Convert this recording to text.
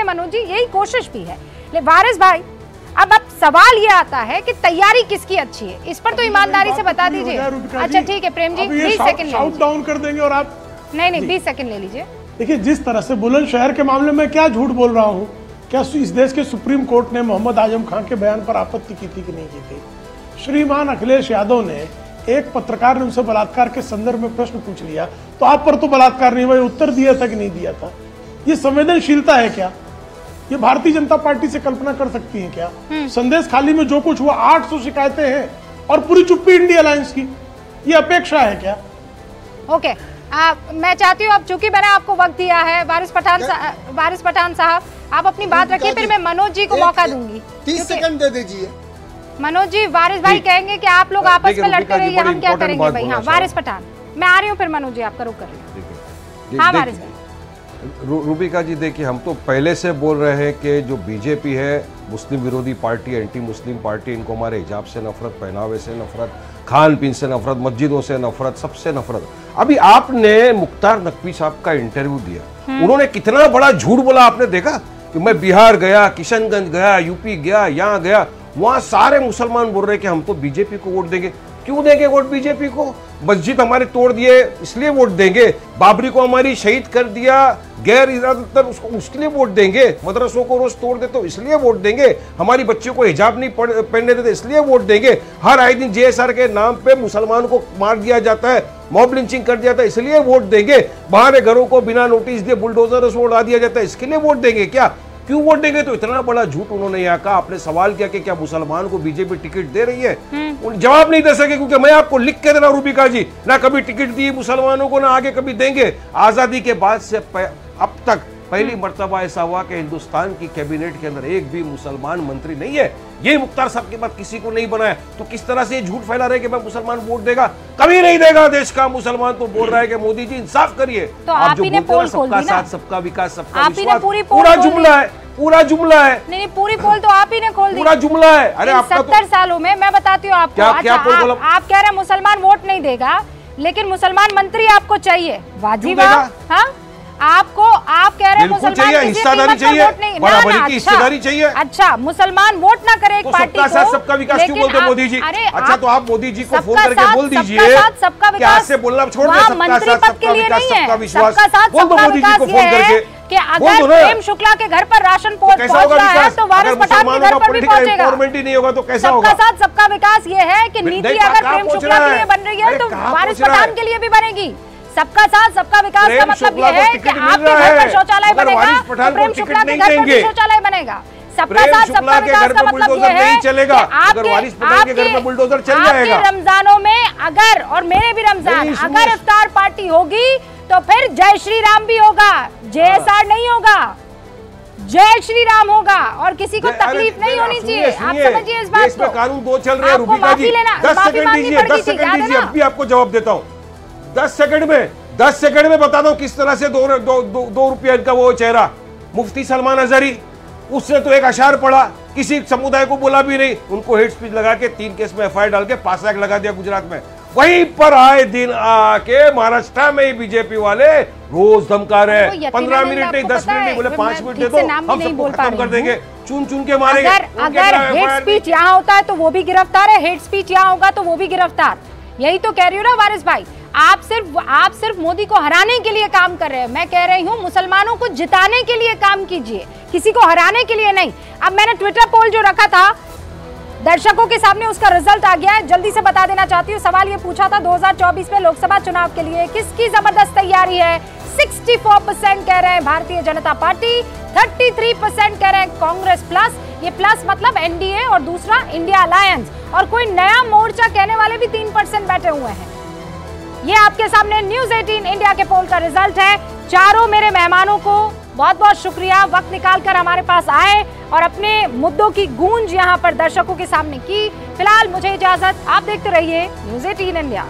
मनोज जी, यही कोशिश भी है। वारिस भाई, अब सवाल ये आता है कि तैयारी किसकी अच्छी है, इस पर तो ईमानदारी से बता दीजिए। अच्छा ठीक है Prem ji, 20 second shout down कर देंगे और आप नहीं 20 सेकंड ले लीजिए। देखिए, जिस तरह से बुलंदशहर के मामले में क्या झूठ बोल रहा हूँ, क्या इस देश के सुप्रीम कोर्ट ने मोहम्मद आजम खान के बयान पर आपत्ति की थी कि नहीं की थी? श्रीमान अखिलेश यादव ने, एक पत्रकार ने उनसे बलात्कार के संदर्भ में प्रश्न पूछ लिया, तो आप पर तो बलात्कार नहीं हुआ, उत्तर दिया था कि नहीं दिया था? ये संवेदनशीलता है क्या? ये भारतीय जनता पार्टी से कल्पना कर सकती है क्या? संदेश खाली में जो कुछ हुआ, 800 शिकायतें हैं और पूरी चुप्पी इंडिया अलायंस की, ये अपेक्षा है क्या? ओके, मैं चाहती हूँ, अब चूंकि मैंने आपको वक्त दिया है, वारिस पठान साहब आप अपनी बात रखिए, फिर मैं मनोज जी को मौका दूंगी। 30 सेकंड दे दीजिए। मनोज जी, वारिस भाई कहेंगे कि आप लोग आपस में लड़ते रहिए, हम क्या करेंगे भाई। हाँ वारिस पठान, मैं आ रही हूँ, फिर मनोज जी आपका रुक कर रही हूँ। हाँ वारिस भाई। रूबिका जी, देखिए, हम तो पहले से बोल रहे हैं कि जो बीजेपी है मुस्लिम विरोधी पार्टी, एंटी मुस्लिम पार्टी, इनको हमारे हिजाब से नफरत, पहनावे से नफरत, खान पीन से नफरत, मस्जिदों से नफरत, सबसे नफरत। अभी आपने मुख्तार नकवी साहब का इंटरव्यू दिया, उन्होंने कितना बड़ा झूठ बोला आपने देखा कि मैं बिहार गया, किशनगंज गया, यूपी गया, यहाँ गया, वहां सारे मुसलमान बोल रहे कि हम तो बीजेपी को वोट देंगे। क्यों देंगे वोट बीजेपी को? मस्जिद हमारे तोड़ दिए इसलिए वोट देंगे, बाबरी को हमारी शहीद कर दिया गैर इरादतन, उसको उसके लिए वोट देंगे, मदरसों को रोज तोड़ देते तो इसलिए वोट देंगे, हमारी बच्चियों को हिजाब नहीं पहनने देते इसलिए वोट देंगे, हर आए दिन जेएसआर के नाम पे मुसलमानों को मार दिया जाता है, मॉब लिंचिंग कर दिया जाता है इसलिए वोट देंगे, बाहर घरों को बिना नोटिस दिए बुलडोजर से उड़ा दिया जाता है इसके लिए वोट देंगे। क्या क्यों वोट देंगे? तो इतना बड़ा झूठ उन्होंने यहाँ कहा। आपने सवाल किया कि क्या मुसलमान को बीजेपी टिकट दे रही है, जवाब नहीं दे सके, क्योंकि मैं आपको लिख के दे रहा हूं रूबिका जी, ना कभी टिकट दी मुसलमानों को, ना आगे कभी देंगे। आजादी के बाद से अब तक पहली मर्तबा ऐसा हुआ कि हिंदुस्तान की कैबिनेट के अंदर एक भी मुसलमान मंत्री नहीं है। ये मुख्तार साहब के बाद किसी को नहीं बनाया, तो किस तरह से झूठ फैला रहे कि मैं मुसलमान वोट देगा? कभी नहीं देगा देश का मुसलमान। तो बोल रहा है कि मोदी जी इंसाफ करिए। तो आप जो बोलते हैं सबका साथ, सबका विकास, सबका विश्वास, पूरा जुमला है, पूरा जुमला है। नहीं, पूरी पोल तो आप ही ने खोल दी, पूरा जुमला है। अरे आपका 70 सालों में मैं बताती हूँ आपको। आप कह रहे हैं मुसलमान वोट नहीं देगा, लेकिन मुसलमान मंत्री आपको चाहिए, वाजिब। हाँ, आपको, आप कह रहे हैं मुसलमान हिस्सेदारी चाहिए, बराबरी की हिस्सेदारी चाहिए। अच्छा, मुसलमान वोट ना करे एक पार्टी को, सबका विकास क्यों बोलते मोदी जी? अच्छा, तो आप मोदी जी को फोन करके बोल दीजिए, सबका विकास बोलना छोड़ दे, मंत्री पद के लिए नहीं है, सबका साथ सबका विकास ये है कि अगर प्रेम शुक्ला के घर पर राशन पहुंच रहा है तो वारिस पठान के घर पर भी पहुंचेगा। नहीं होगा तो कैसा होगा? सबका साथ सबका विकास ये है कि नीति अगर प्रेम शुक्ला के लिए बन रही है तो वारिस पठान के लिए भी बनेगी। सबका साथ सबका विकास का मतलब ये है कि आपके घर पर शौचालय बनेगा तो प्रेम शुक्ला के घर पर भी शौचालय बनेगा। सबका साथ सबका विकास का मतलब ये है कि आपके रमजानों में अगर, और मेरे भी रमजान, अगर इफ्तार पार्टी होगी तो फिर जय श्री राम भी होगा, जेएसआर नहीं होगा, जय श्री राम होगा और किसी को तकलीफ नहीं होनी चाहिए। आप समझिए इस बात को। कानून 2 चल रहे हैं रूबिका जी, 10 सेकंड दीजिए, 10 सेकंड दीजिए, अभी आपको जवाब देता हूँ। 10 सेकंड में बता दो किस तरह से 2 रुपया का वो चेहरा मुफ्ती सलमान अजहरी, उसने तो एक अशार पढ़ा, किसी समुदाय को बोला भी नहीं, उनको हेट स्पीच लगा के 3 केस में एफआईआर डाल के पास लगा दिया गुजरात में। वहीं पर आए दिन आके महाराष्ट्र में बीजेपी वाले रोज धमका रहे, 15 मिनट नहीं 10 मिनट नहीं, बोले 5 मिनट दे दो, हम सबको खत्म कर देंगे, चुन के मारेंगे। अगर हेट स्पीच यहाँ होता है तो वो भी गिरफ्तार है, हेट स्पीच यहाँ होगा तो वो भी गिरफ्तार। यही तो कह रही हूँ ना वारिस भाई, आप सिर्फ मोदी को हराने के लिए काम कर रहे हैं। मैं कह रही हूँ मुसलमानों को जिताने के लिए काम कीजिए, किसी को हराने के लिए नहीं। अब मैंने ट्विटर पोल जो रखा था दर्शकों के सामने, उसका रिजल्ट आ गया है, जल्दी से बता देना चाहती हूँ। सवाल ये पूछा था 2024 में लोकसभा चुनाव के लिए किसकी जबरदस्त तैयारी है। 64% कह रहे हैं भारतीय जनता पार्टी, 33% कह रहे हैं कांग्रेस प्लस, ये प्लस मतलब एनडीए, और दूसरा इंडिया अलायंस, और कोई नया मोर्चा कहने वाले भी 3% बैठे हुए हैं। ये आपके सामने न्यूज़ 18 इंडिया के पोल का रिजल्ट है। चारों मेरे मेहमानों को बहुत बहुत शुक्रिया, वक्त निकालकर हमारे पास आए और अपने मुद्दों की गूंज यहाँ पर दर्शकों के सामने की। फिलहाल मुझे इजाजत, आप देखते रहिए न्यूज़ 18 इंडिया।